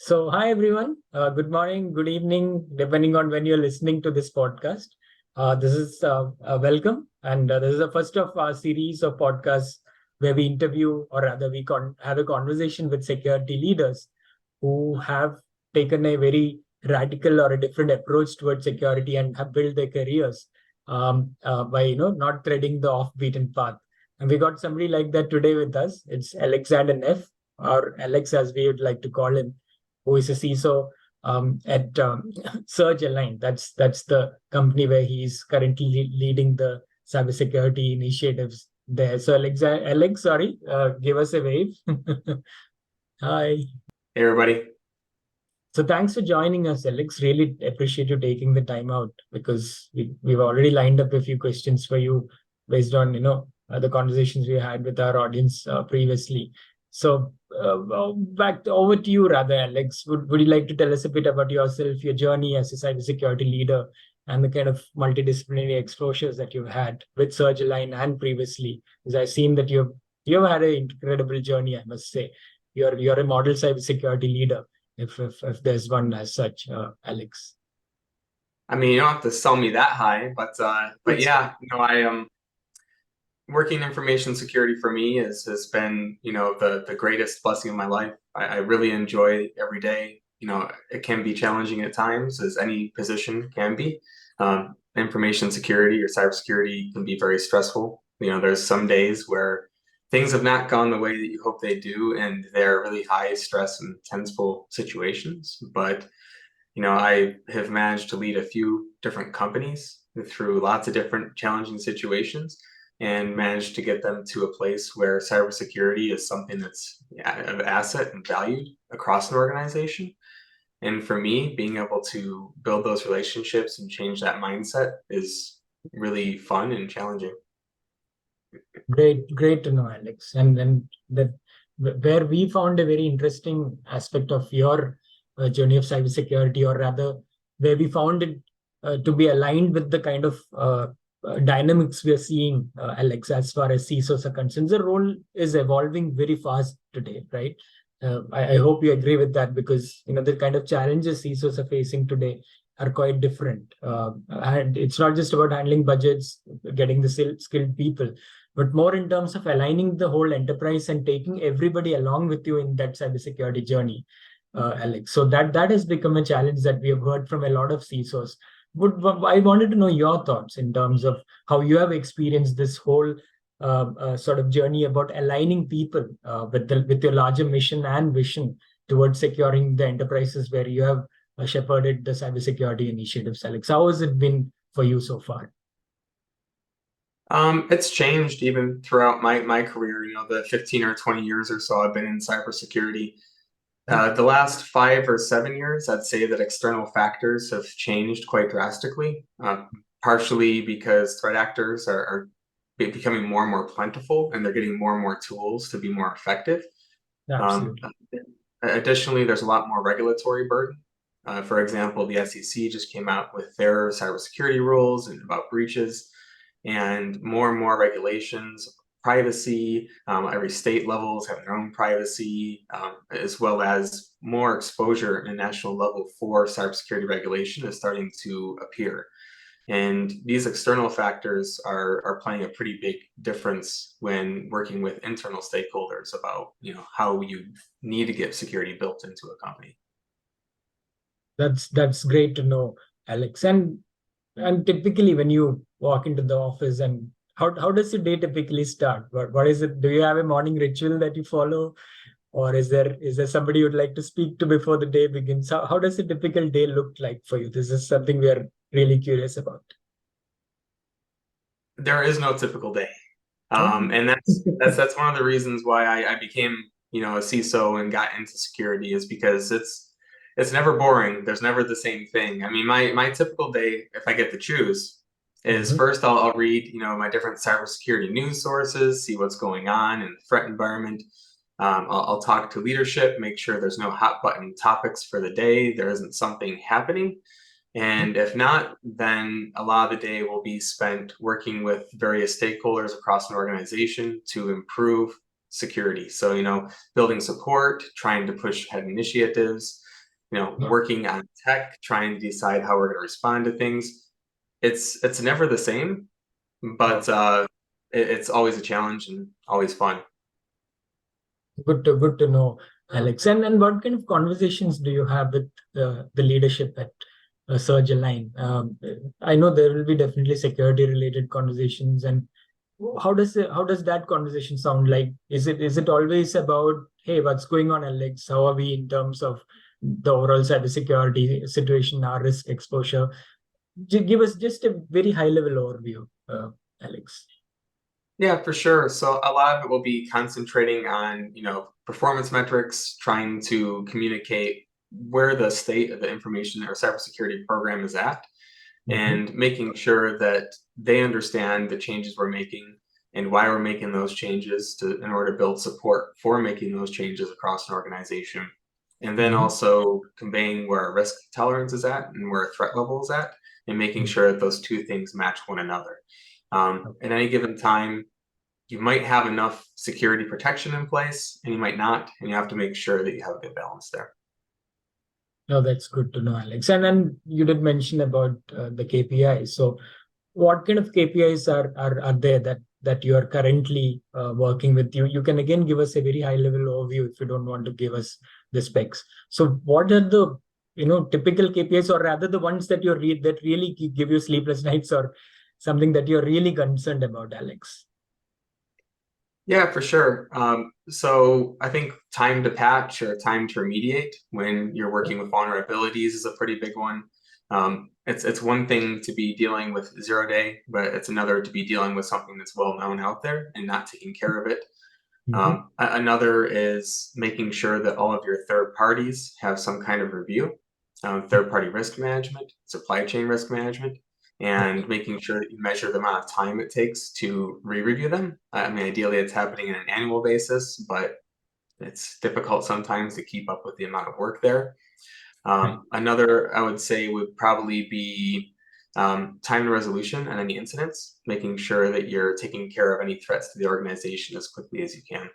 Hi everyone. Good morning, good evening, depending on when you're listening to this podcast. This is welcome, and this is the first of our series of podcasts where we interview, or rather, have a conversation with security leaders who have taken a very radical or a different approach towards security and have built their careers by not treading the off-beaten path. And we got somebody like that today with us. It's Alexander Neff, or Alex as we would like to call him, who is a CISO at Surgalign. That's the company where he's currently leading the cybersecurity initiatives there. So Alex, sorry, give us a wave. Hi. Hey, everybody. So thanks for joining us, Alex. Really appreciate you taking the time out because we've already lined up a few questions for you based on the conversations we had with our audience previously. So over to you, rather, Alex. Would you like to tell us a bit about yourself, your journey as a cybersecurity leader, and the kind of multidisciplinary exposures that you've had with Surgalign and previously? Because I've seen that you've had an incredible journey, I must say. You're a model cybersecurity leader, if there's one as such, Alex. I mean, you don't have to sell me that high, but yeah, I working information security for me has been the greatest blessing of my life. I really enjoy every day. It can be challenging at times, as any position can be. Information security or cybersecurity can be very stressful. There's some days where things have not gone the way that you hope they do, and they're really high stress and tenseful situations. But I have managed to lead a few different companies through lots of different challenging situations and managed to get them to a place where cybersecurity is something that's of asset and valued across an organization. And for me, being able to build those relationships and change that mindset is really fun and challenging. Great to know, Alex. And that where we found a very interesting aspect of your journey of cybersecurity, or rather, where we found it to be aligned with the kind of dynamics we are seeing, Alex, as far as CISOs are concerned. The role is evolving very fast today, right? I hope you agree with that, because the kind of challenges CISOs are facing today are quite different. And it's not just about handling budgets, getting the skilled people, but more in terms of aligning the whole enterprise and taking everybody along with you in that cybersecurity journey, Alex. So that has become a challenge that we have heard from a lot of CISOs. I wanted to know your thoughts in terms of how you have experienced this whole sort of journey about aligning people with your larger mission and vision towards securing the enterprises where you have shepherded the cybersecurity initiatives, Alex. How has it been for you so far? It's changed even throughout my career. The 15 or 20 years or so I've been in cybersecurity. The last 5 or 7 years, I'd say that external factors have changed quite drastically, partially because threat actors are becoming more and more plentiful, and they're getting more and more tools to be more effective. Absolutely. Additionally, there's a lot more regulatory burden. For example, the SEC just came out with their cybersecurity rules and about breaches, and more regulations, privacy. Every state levels have their own privacy, as well as more exposure at a national level for cybersecurity regulation is starting to appear. And these external factors are playing a pretty big difference when working with internal stakeholders about how you need to get security built into a company. That's great to know, Alex. And typically when you walk into the office, and how does your day typically start? What is it? Do you have a morning ritual that you follow? Or is there somebody you'd like to speak to before the day begins? How does a typical day look like for you? This is something we are really curious about. There is no typical day. Oh. And that's one of the reasons why I became a CISO and got into security, is because it's never boring. There's never the same thing. I mean, my typical day, if I get to choose, is first I'll read my different cybersecurity news sources, see what's going on in the threat environment. I'll talk to leadership, make sure there's no hot button topics for the day, there isn't something happening. And if not, then a lot of the day will be spent working with various stakeholders across an organization to improve security. So, building support, trying to push ahead initiatives, working on tech, trying to decide how we're going to respond to things. It's never the same, but it's always a challenge and always fun. Good to know, Alex. And what kind of conversations do you have with the leadership at Surgalign? I know there will be definitely security related conversations, and how does that conversation sound like? Is it always about, hey, what's going on, Alex? How are we in terms of the overall cybersecurity situation, our risk exposure? Give us just a very high level overview, Alex. Yeah, for sure. So a lot of it will be concentrating on, performance metrics, trying to communicate where the state of the information or cybersecurity program is at, and making sure that they understand the changes we're making and why we're making those changes in order to build support for making those changes across an organization. And then also conveying where our risk tolerance is at and where our threat level is at, and making sure that those two things match one another. At any given time, you might have enough security protection in place and you might not, and you have to make sure that you have a good balance there. No, that's good to know, Alex. And then you did mention about the KPIs. So what kind of KPIs are there that you are currently working with? You can again give us a very high level overview if you don't want to give us the specs. So what are the typical KPIs, or rather the ones that that really give you sleepless nights, or something that you're really concerned about, Alex? Yeah, for sure. So I think time to patch or time to remediate when you're working with vulnerabilities is a pretty big one. It's one thing to be dealing with 0 day, but it's another to be dealing with something that's well known out there and not taking care of it. Another is making sure that all of your third parties have some kind of review, third party risk management, supply chain risk management, and making sure that you measure the amount of time it takes to re-review them. I mean, ideally it's happening on an annual basis, but it's difficult sometimes to keep up with the amount of work there. Another, I would say, would probably be time to resolution on any incidents, making sure that you're taking care of any threats to the organization as quickly as you can.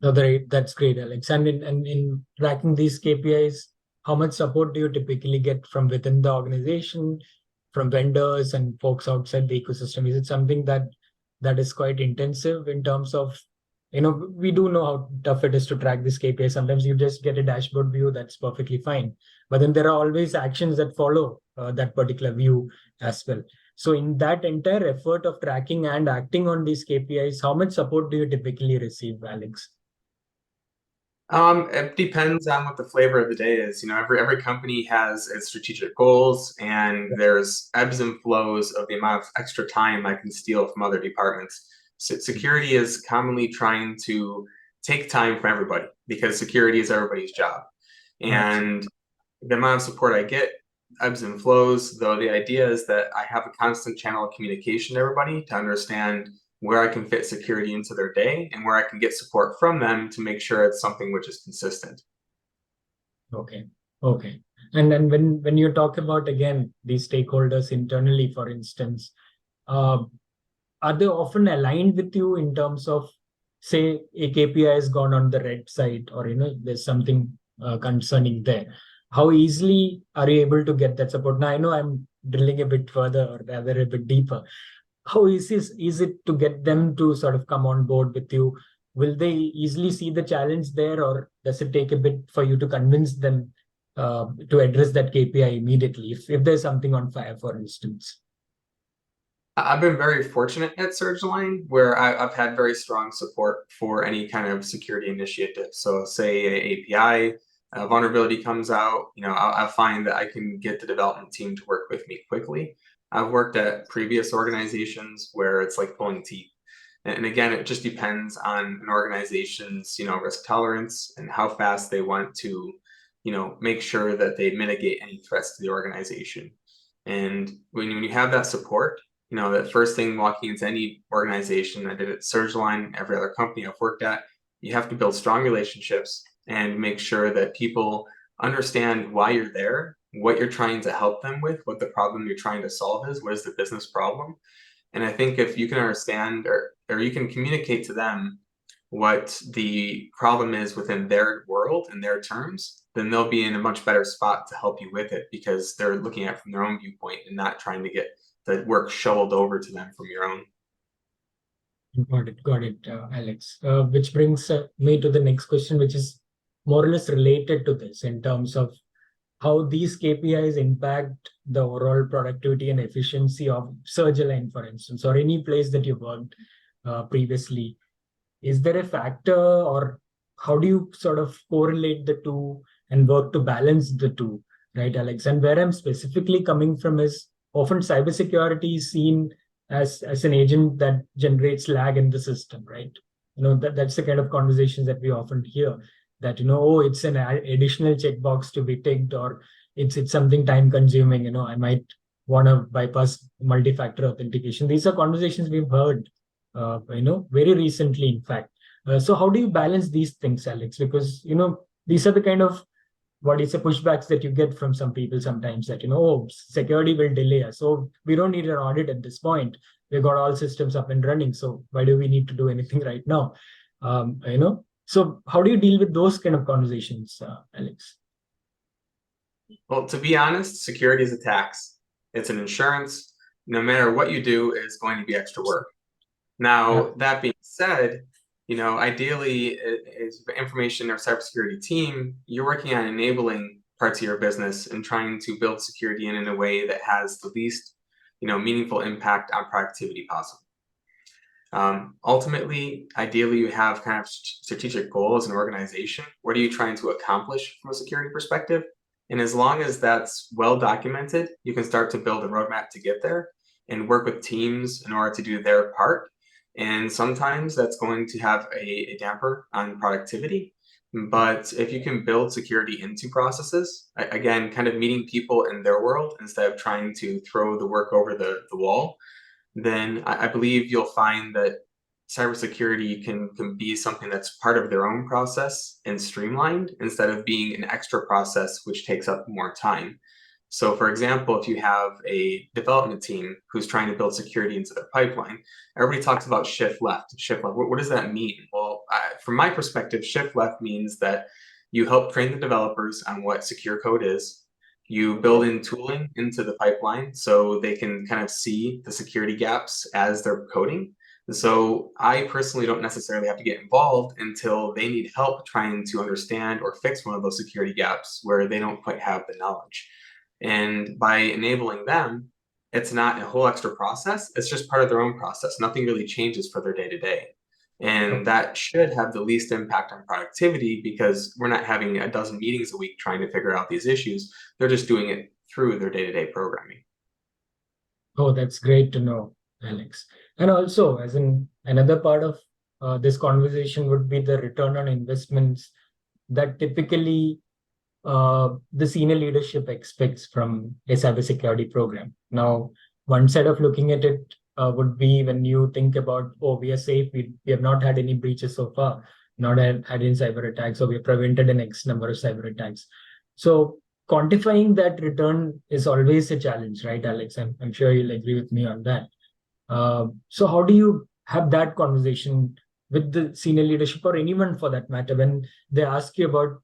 No, that's great, Alex. And in tracking these KPIs, how much support do you typically get from within the organization, from vendors and folks outside the ecosystem? Is it something that is quite intensive in terms of, we do know how tough it is to track this KPI. Sometimes you just get a dashboard view, that's perfectly fine. But then there are always actions that follow that particular view as well. So in that entire effort of tracking and acting on these KPIs, how much support do you typically receive, Alex? It depends on what the flavor of the day is. Every company has its strategic goals, and there's ebbs and flows of the amount of extra time I can steal from other departments. So security is commonly trying to take time from everybody because security is everybody's job. And the amount of support I get ebbs and flows, though the idea is that I have a constant channel of communication to everybody to understand where I can fit security into their day and where I can get support from them to make sure it's something which is consistent. Okay. And then when you talk about, again, these stakeholders internally, for instance, are they often aligned with you in terms of, say, a KPI has gone on the red side, or there's something concerning there? How easily are you able to get that support? Now I know I'm drilling a bit further, or rather a bit deeper. How easy is it to get them to sort of come on board with you? Will they easily see the challenge there, or does it take a bit for you to convince them to address that KPI immediately if there's something on fire, for instance? I've been very fortunate at Surgalign where I've had very strong support for any kind of security initiative. So say a API vulnerability comes out, I find that I can get the development team to work with me quickly. I've worked at previous organizations where it's like pulling teeth. And again, it just depends on an organization's, risk tolerance and how fast they want to, make sure that they mitigate any threats to the organization. And when you have that support, that first thing walking into any organization, I did at Surgalign, every other company I've worked at, you have to build strong relationships and make sure that people understand why you're there, what you're trying to help them with, what the problem you're trying to solve is, what is the business problem. And I think if you can understand or you can communicate to them what the problem is within their world and their terms, then they'll be in a much better spot to help you with it, because they're looking at it from their own viewpoint and not trying to get the work shoveled over to them from your own. Got it, Alex. Which brings me to the next question, which is more or less related to this in terms of how these KPIs impact the overall productivity and efficiency of Surgalign, for instance, or any place that you worked previously. Is there a factor, or how do you sort of correlate the two and work to balance the two, right, Alex? And where I'm specifically coming from is often cybersecurity is seen as an agent that generates lag in the system, right? That's the kind of conversations that we often hear, that oh, it's an additional checkbox to be ticked, or it's something time consuming. I might want to bypass multi-factor authentication. These are conversations we've heard very recently, in fact. So how do you balance these things, Alex? Because these are the kind of pushbacks that you get from some people sometimes, that oh, security will delay us, so we don't need an audit at this point. We've got all systems up and running, so why do we need to do anything right now? So how do you deal with those kind of conversations, Alex? Well, to be honest, security is a tax. It's an insurance. No matter what you do, it's going to be extra work. Now, that being said, ideally, as information or cybersecurity team, you're working on enabling parts of your business and trying to build security in a way that has the least, meaningful impact on productivity possible. Ultimately, ideally, you have kind of strategic goals as an organization. What are you trying to accomplish from a security perspective? And as long as that's well documented, you can start to build a roadmap to get there and work with teams in order to do their part. And sometimes that's going to have a damper on productivity. But if you can build security into processes, again, kind of meeting people in their world instead of trying to throw the work over the wall, then I believe you'll find that cybersecurity can be something that's part of their own process and streamlined, instead of being an extra process which takes up more time. So for example, if you have a development team who's trying to build security into their pipeline, everybody talks about shift left. What does that mean? Well, from my perspective, shift left means that you help train the developers on what secure code is. You build in tooling into the pipeline so they can kind of see the security gaps as they're coding. And so I personally don't necessarily have to get involved until they need help trying to understand or fix one of those security gaps where they don't quite have the knowledge. And by enabling them, it's not a whole extra process. It's just part of their own process. Nothing really changes for their day-to-day. And that should have the least impact on productivity, because we're not having a dozen meetings a week trying to figure out these issues. They're just doing it through their day-to-day programming. Oh, that's great to know, Alex. And also, as in another part of this conversation would be the return on investments that typically the senior leadership expects from a cybersecurity program. Now, one side of looking at it would be when you think about, oh, we are safe, we have not had any breaches so far, not had any cyber attacks, or we have prevented an X number of cyber attacks. So quantifying that return is always a challenge, right, Alex? I'm sure you'll agree with me on that. So how do you have that conversation with the senior leadership, or anyone for that matter, when they ask you about,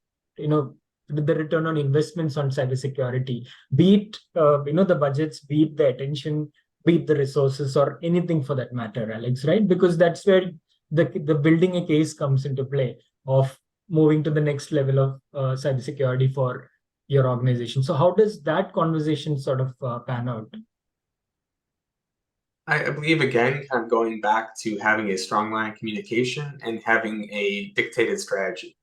the return on investments on cybersecurity, be it the budgets, be it the attention, be it the resources, or anything for that matter, Alex, right? Because that's where the building a case comes into play of moving to the next level of cybersecurity for your organization. So how does that conversation sort of pan out? I believe, again, kind of going back to having a strong line of communication and having a dictated strategy.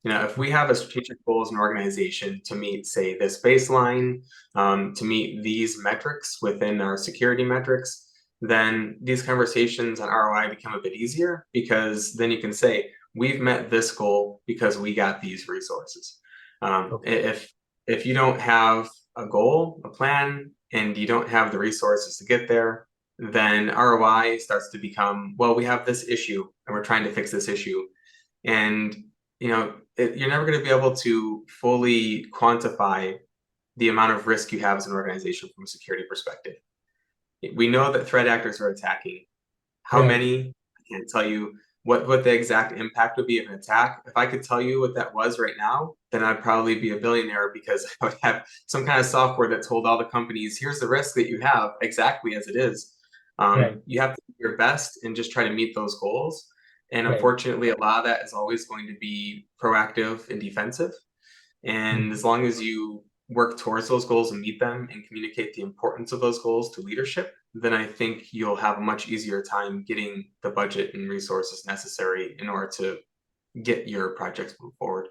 If we have a strategic goal as an organization to meet, say, this baseline, to meet these metrics within our security metrics, then these conversations on ROI become a bit easier, because then you can say, we've met this goal because we got these resources. If you don't have a goal, a plan, and you don't have the resources to get there, then ROI starts to become, well, we have this issue and we're trying to fix this issue. And you're never going to be able to fully quantify the amount of risk you have as an organization from a security perspective. We know that threat actors are attacking. How many? I can't tell you. what the exact impact would be of an attack. If I could tell you what that was right now, then I'd probably be a billionaire, because I would have some kind of software that told all the companies, here's the risk that you have exactly as it is. You have to do your best and just try to meet those goals. And unfortunately, a lot of that is always going to be proactive and defensive. And as long as you work towards those goals and meet them and communicate the importance of those goals to leadership, then I think you'll have a much easier time getting the budget and resources necessary in order to get your projects moved forward.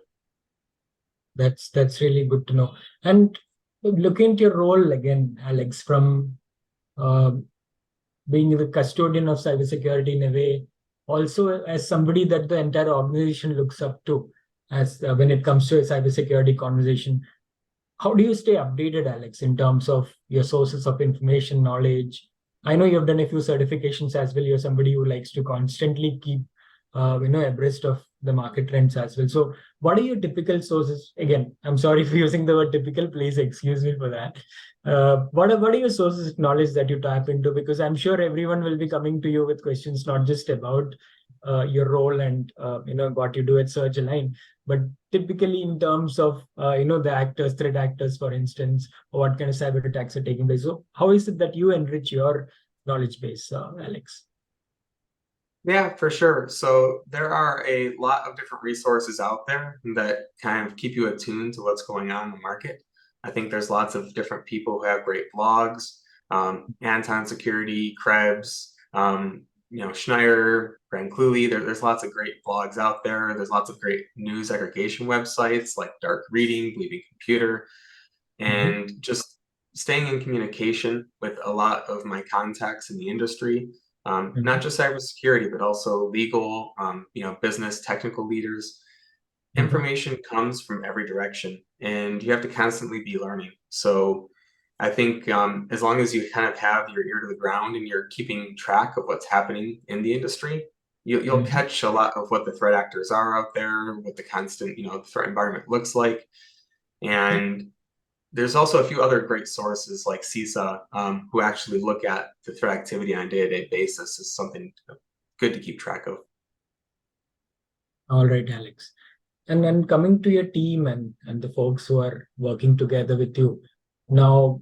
That's really good to know. And looking at your role again, Alex, from being the custodian of cybersecurity in a way, also as somebody that the entire organization looks up to, as when it comes to a cybersecurity conversation, how do you stay updated, Alex, in terms of your sources of information, knowledge? I know you've done a few certifications as well. You're somebody who likes to constantly keep, abreast of the market trends as well. So what are your typical sources? Again, I'm sorry for using the word typical, please excuse me for that. What are your sources of knowledge that you tap into? Because I'm sure everyone will be coming to you with questions, not just about your role and what you do at Surgalign, but typically in terms of the actors, threat actors, for instance, or what kind of cyber attacks are taking place. So how is it that you enrich your knowledge base, Alex? Yeah, for sure. So there are a lot of different resources out there that kind of keep you attuned to what's going on in the market. I think there's lots of different people who have great blogs, Anton Security, Krebs, Schneider, Grant Cluley. There's lots of great blogs out there. There's lots of great news aggregation websites like Dark Reading, Bleeding Computer, and just staying in communication with a lot of my contacts in the industry. Not just cybersecurity, but also legal, business, technical leaders. Information comes from every direction, and you have to constantly be learning. So I think as long as you kind of have your ear to the ground and you're keeping track of what's happening in the industry, you'll catch a lot of what the threat actors are out there, what the constant, threat environment looks like. And there's also a few other great sources like CISO, who actually look at the threat activity on a day-to-day basis. Is something good to keep track of. All right, Alex. And then coming to your team and the folks who are working together with you, now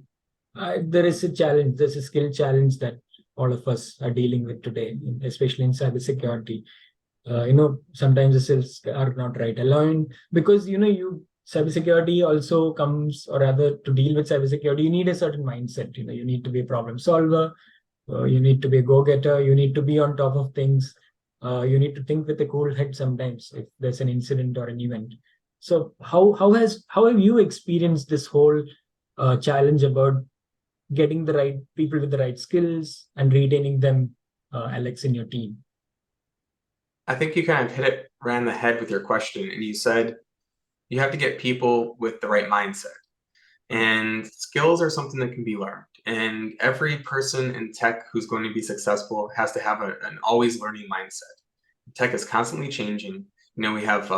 there is a challenge, there's a skill challenge that all of us are dealing with today, especially in cybersecurity. Sometimes the skills are not right aligned because, cybersecurity also comes, or rather to deal with cybersecurity, you need a certain mindset. You need to be a problem solver, you need to be a go-getter, you need to be on top of things. You need to think with a cool head sometimes if there's an incident or an event. So how have you experienced this whole challenge about getting the right people with the right skills and retaining them, Alex, in your team? I think you kind of hit it right on the head with your question, and you said you have to get people with the right mindset. And skills are something that can be learned. And every person in tech who's going to be successful has to have an always learning mindset. Tech is constantly changing. We have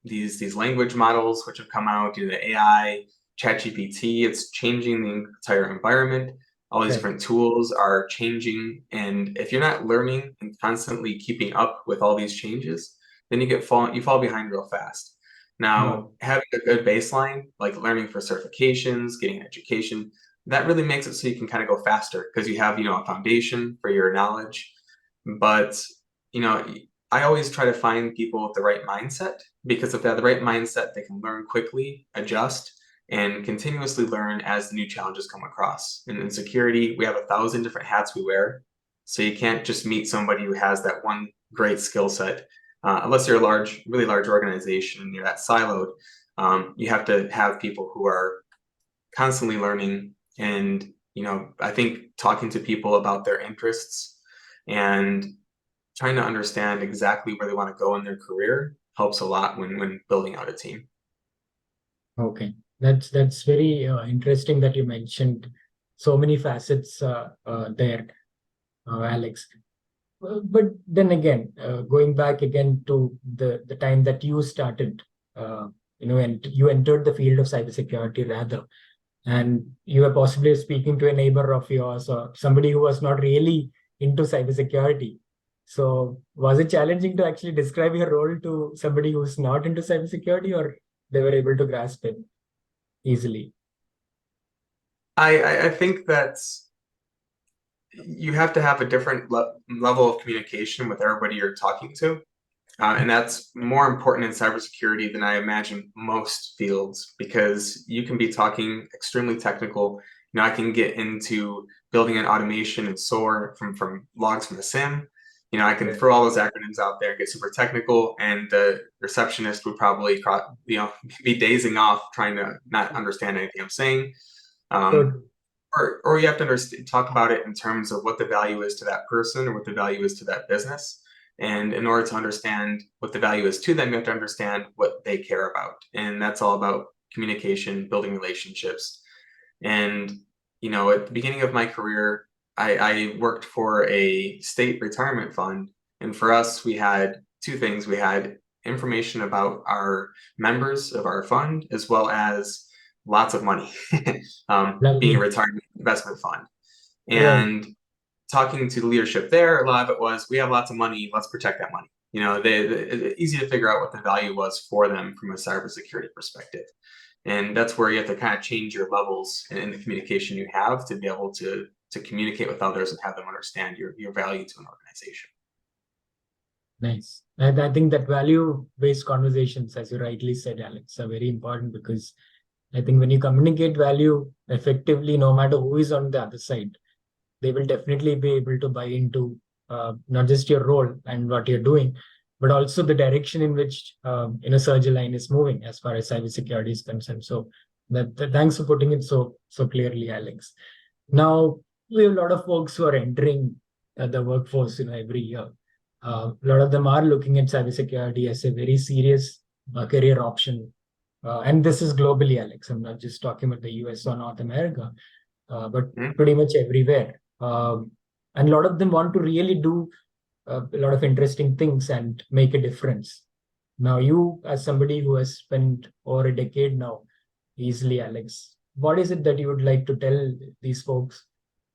these language models which have come out, the AI, ChatGPT. It's changing the entire environment. All these different tools are changing. And if you're not learning and constantly keeping up with all these changes, then you fall behind real fast. Now, having a good baseline, like learning for certifications, getting education, that really makes it so you can kind of go faster because you have, a foundation for your knowledge. But, I always try to find people with the right mindset, because if they have the right mindset, they can learn quickly, adjust, and continuously learn as the new challenges come across. And in security, we have 1,000 different hats we wear. So you can't just meet somebody who has that one great skill set. Unless you're a really large organization and you're that siloed, you have to have people who are constantly learning. And, I think talking to people about their interests and trying to understand exactly where they want to go in their career helps a lot when building out a team. Okay, that's very interesting that you mentioned so many facets there, Alex. But then again, going back again to the time that you started, and you entered the field of cybersecurity rather, and you were possibly speaking to a neighbor of yours or somebody who was not really into cybersecurity. So was it challenging to actually describe your role to somebody who's not into cybersecurity, or they were able to grasp it easily? I think that you have to have a different level of communication with everybody you're talking to. And that's more important in cybersecurity than I imagine most fields, because you can be talking extremely technical. I can get into building an automation and SOAR from logs from the SIM. I can throw all those acronyms out there, get super technical, and the receptionist would probably, be dazing off trying to not understand anything I'm saying. So, Or you have to talk about it in terms of what the value is to that person or what the value is to that business. And in order to understand what the value is to them, you have to understand what they care about. And that's all about communication, building relationships. And, at the beginning of my career, I worked for a state retirement fund. And for us, we had two things. We had information about our members of our fund, as well as lots of money, being a retirement investment fund. And talking to the leadership there, a lot of it was, we have lots of money, let's protect that money. Easy to figure out what the value was for them from a cybersecurity perspective. And that's where you have to kind of change your levels in the communication you have to be able to communicate with others and have them understand your value to an organization. Nice. And I think that value-based conversations, as you rightly said, Alex, are very important, because I think when you communicate value effectively, no matter who is on the other side, they will definitely be able to buy into not just your role and what you're doing, but also the direction in which Surgalign is moving as far as cybersecurity is concerned. So thanks for putting it so clearly, Alex. Now we have a lot of folks who are entering the workforce, every year. A lot of them are looking at cybersecurity as a very serious career option. And this is globally, Alex. I'm not just talking about the US or North America, but pretty much everywhere. And a lot of them want to really do a lot of interesting things and make a difference. Now, you, as somebody who has spent over a decade now, easily, Alex, what is it that you would like to tell these folks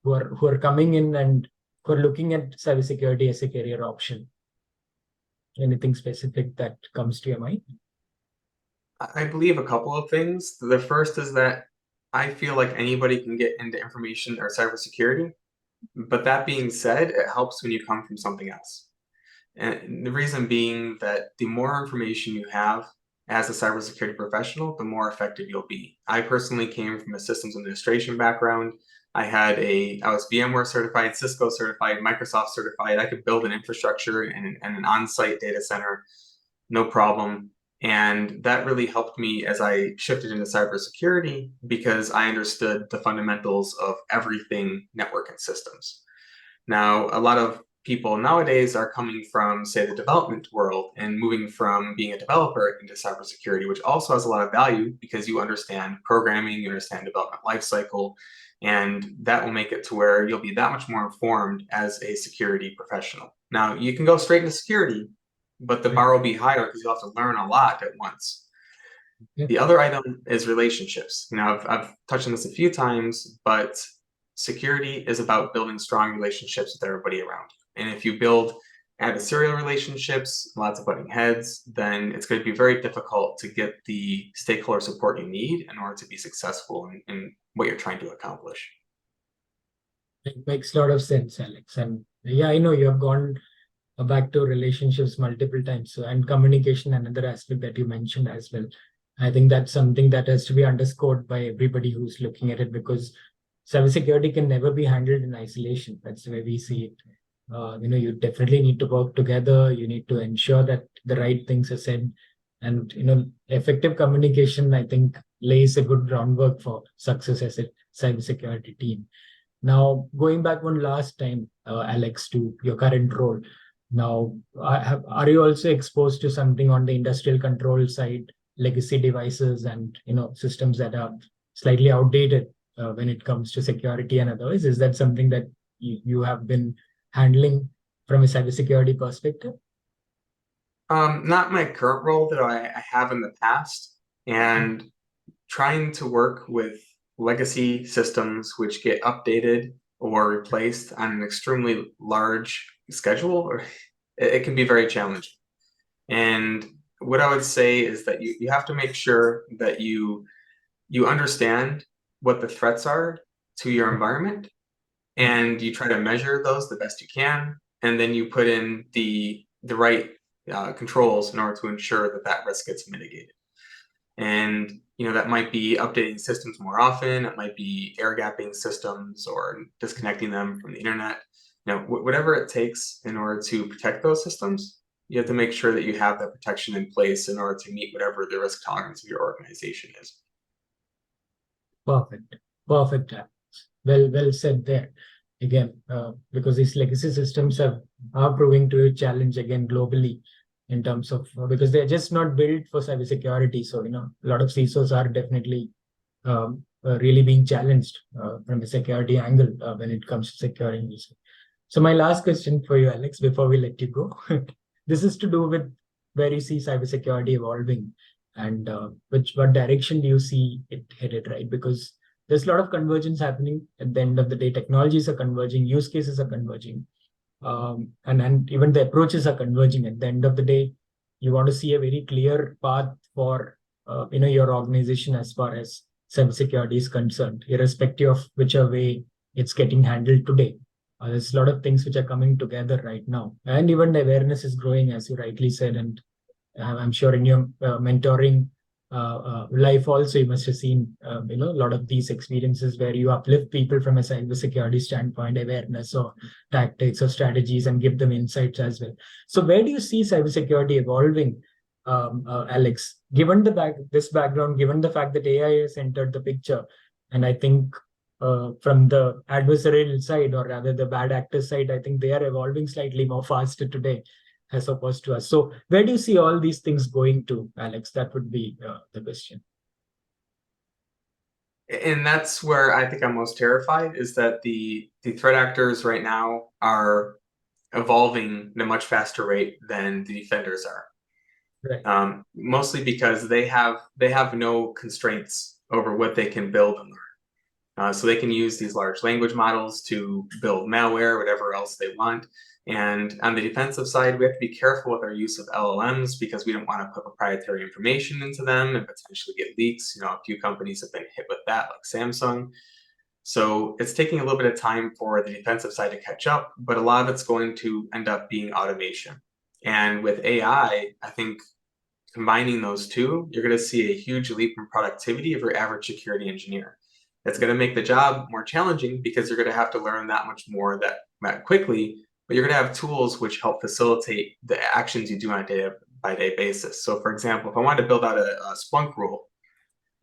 who are coming in and who are looking at cybersecurity as a career option? Anything specific that comes to your mind? I believe a couple of things. The first is that I feel like anybody can get into information or cybersecurity. But that being said, it helps when you come from something else. And the reason being that the more information you have as a cybersecurity professional, the more effective you'll be. I personally came from a systems administration background. I was VMware certified, Cisco certified, Microsoft certified. I could build an infrastructure and an on-site data center, no problem. And that really helped me as I shifted into cybersecurity, because I understood the fundamentals of everything network and systems. Now, a lot of people nowadays are coming from, say, the development world and moving from being a developer into cybersecurity, which also has a lot of value because you understand programming, you understand development lifecycle, and that will make it to where you'll be that much more informed as a security professional. Now, you can go straight into security, but the bar will be higher because you'll have to learn a lot at once. The other item is relationships. I've touched on this a few times, but security is about building strong relationships with everybody around you. And if you build adversarial relationships, lots of butting heads, then it's going to be very difficult to get the stakeholder support you need in order to be successful in what you're trying to accomplish. It makes a lot of sense, Alex. And yeah, I know you have gone back to relationships multiple times. So, and communication, another aspect that you mentioned as well. I think that's something that has to be underscored by everybody who's looking at it, because cybersecurity can never be handled in isolation. That's the way we see it. You definitely need to work together. You need to ensure that the right things are said. And, effective communication, I think, lays a good groundwork for success as a cybersecurity team. Now, going back one last time, Alex, to your current role. Now, are you also exposed to something on the industrial control side, legacy devices and systems that are slightly outdated when it comes to security and otherwise? Is that something that you have been handling from a cybersecurity perspective? Not my current role that I have in the past, and trying to work with legacy systems which get updated or replaced on an extremely large schedule, or it can be very challenging. And what I would say is that you have to make sure that you understand what the threats are to your environment, and you try to measure those the best you can, and then you put in the right controls in order to ensure that that risk gets mitigated. And that might be updating systems more often. It might be air gapping systems or disconnecting them from the internet. Whatever it takes in order to protect those systems, you have to make sure that you have that protection in place in order to meet whatever the risk tolerance of your organization is. Perfect. Well said there. Again, because these legacy systems are proving to be a challenge again globally in terms of because they're just not built for cybersecurity. So a lot of CISOs are definitely really being challenged from the security angle when it comes to securing this. So my last question for you, Alex, before we let you go, this is to do with where you see cybersecurity evolving and what direction do you see it headed, right? Because there's a lot of convergence happening. At the end of the day, technologies are converging, use cases are converging, and even the approaches are converging. At the end of the day, you want to see a very clear path for your organization as far as cybersecurity is concerned, irrespective of whichever way it's getting handled today. There's a lot of things which are coming together right now, and even the awareness is growing, as you rightly said. And I'm sure in your mentoring life also, you must have seen a lot of these experiences where you uplift people from a cybersecurity standpoint, awareness or tactics or strategies, and give them insights as well. So where do you see cybersecurity evolving, Alex? Given this background, given the fact that AI has entered the picture, and I think from the adversarial side, or rather the bad actor side, I think they are evolving slightly more faster today as opposed to us. So where do you see all these things going to, Alex? That would be the question. And that's where I think I'm most terrified, is that the threat actors right now are evolving at a much faster rate than the defenders are. Right. Mostly because they have no constraints over what they can build and learn. So they can use these large language models to build malware, whatever else they want. And on the defensive side, we have to be careful with our use of LLMs because we don't want to put proprietary information into them and potentially get leaks. A few companies have been hit with that, like Samsung. So it's taking a little bit of time for the defensive side to catch up, but a lot of it's going to end up being automation. And with AI, I think combining those two, you're going to see a huge leap in productivity of your average security engineer. It's going to make the job more challenging because you're going to have to learn that much more that quickly, but you're going to have tools which help facilitate the actions you do on a day-by-day basis. So for example, if I wanted to build out a Splunk rule,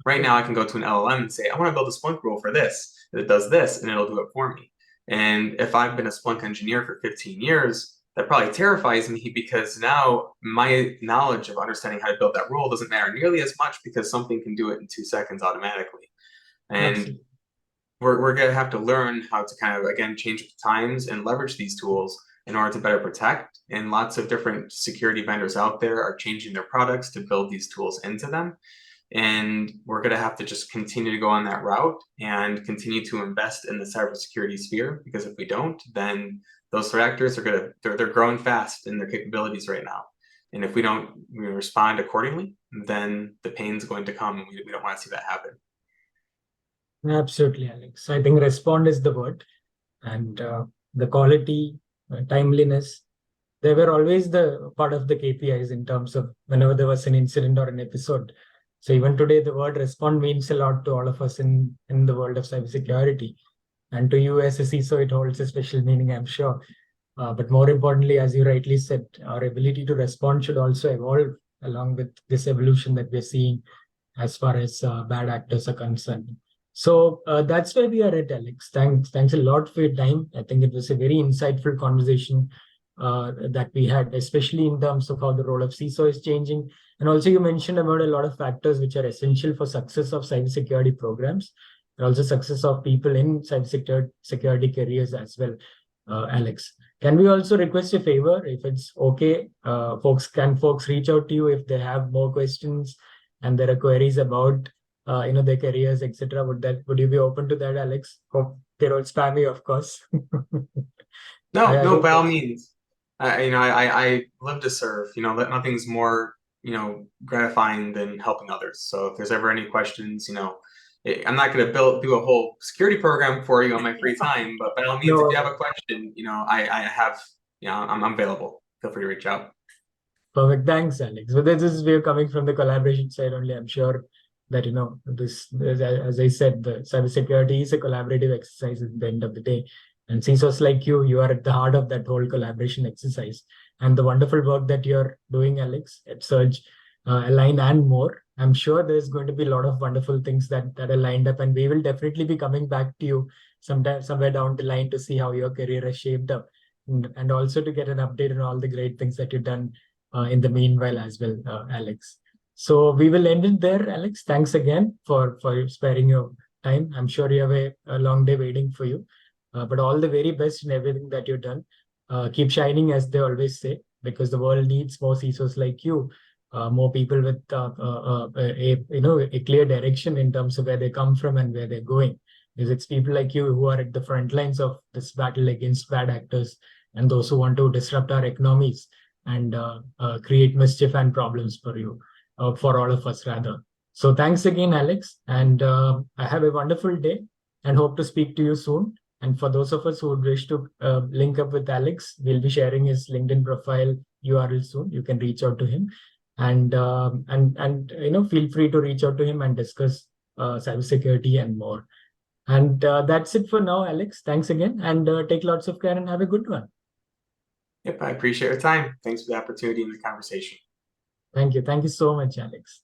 right now I can go to an LLM and say, I want to build a Splunk rule for this. It does this, and it'll do it for me. And if I've been a Splunk engineer for 15 years, that probably terrifies me because now my knowledge of understanding how to build that rule doesn't matter nearly as much because something can do it in 2 seconds automatically. And Absolutely. we're going to have to learn how to kind of, again, change with the times and leverage these tools in order to better protect. And lots of different security vendors out there are changing their products to build these tools into them. And we're going to have to just continue to go on that route and continue to invest in the cybersecurity sphere, because if we don't, then those threat actors are they're growing fast in their capabilities right now. And if we don't respond accordingly, then the pain's going to come, and we don't want to see that happen. Absolutely, Alex. I think respond is the word, and the quality, timeliness, they were always the part of the KPIs in terms of whenever there was an incident or an episode. So even today, the word respond means a lot to all of us in the world of cybersecurity. And to you as a CISO, it holds a special meaning, I'm sure. But more importantly, as you rightly said, our ability to respond should also evolve along with this evolution that we're seeing as far as bad actors are concerned. So that's where we are at, Alex. Thanks a lot for your time. I think it was a very insightful conversation that we had, especially in terms of how the role of CISO is changing. And also you mentioned about a lot of factors which are essential for success of cybersecurity programs, and also success of people in cybersecurity careers as well, Alex. Can we also request a favor, if it's okay, folks reach out to you if they have more questions and there are queries about their careers, etc. Would you be open to that, Alex? Hope they don't spam you, of course. No, I no, hope by all that's means. I live to serve. That nothing's more, gratifying than helping others. So if there's ever any questions, I'm not going to do a whole security program for you on my free time, but by all means, if you have no. a question, I have, I'm available. Feel free to reach out. Perfect. Thanks, Alex. But this is we're coming from the collaboration side only. I'm sure that this, as I said, the cybersecurity is a collaborative exercise at the end of the day. And CISOs like you are at the heart of that whole collaboration exercise. And the wonderful work that you're doing, Alex, at Surge, Align, and more. I'm sure there's going to be a lot of wonderful things that are lined up, and we will definitely be coming back to you sometime somewhere down the line to see how your career has shaped up, and also to get an update on all the great things that you've done in the meanwhile as well, Alex. So we will end it there, Alex. Thanks again for sparing your time. I'm sure you have a long day waiting for you, but all the very best in everything that you've done. Keep shining, as they always say, because the world needs more CISOs like you, more people with a clear direction in terms of where they come from and where they're going. Because it's people like you who are at the front lines of this battle against bad actors and those who want to disrupt our economies and create mischief and problems for you, for all of us rather. So thanks again, Alex, and I have a wonderful day and hope to speak to you soon. And for those of us who would wish to link up with Alex, we'll be sharing his LinkedIn profile URL soon. You can reach out to him, and feel free to reach out to him and discuss cybersecurity and more. And that's it for now, Alex. Thanks again, and take lots of care and have a good one. Yep, I appreciate your time. Thanks for the opportunity and the conversation. Thank you. Thank you so much, Alex.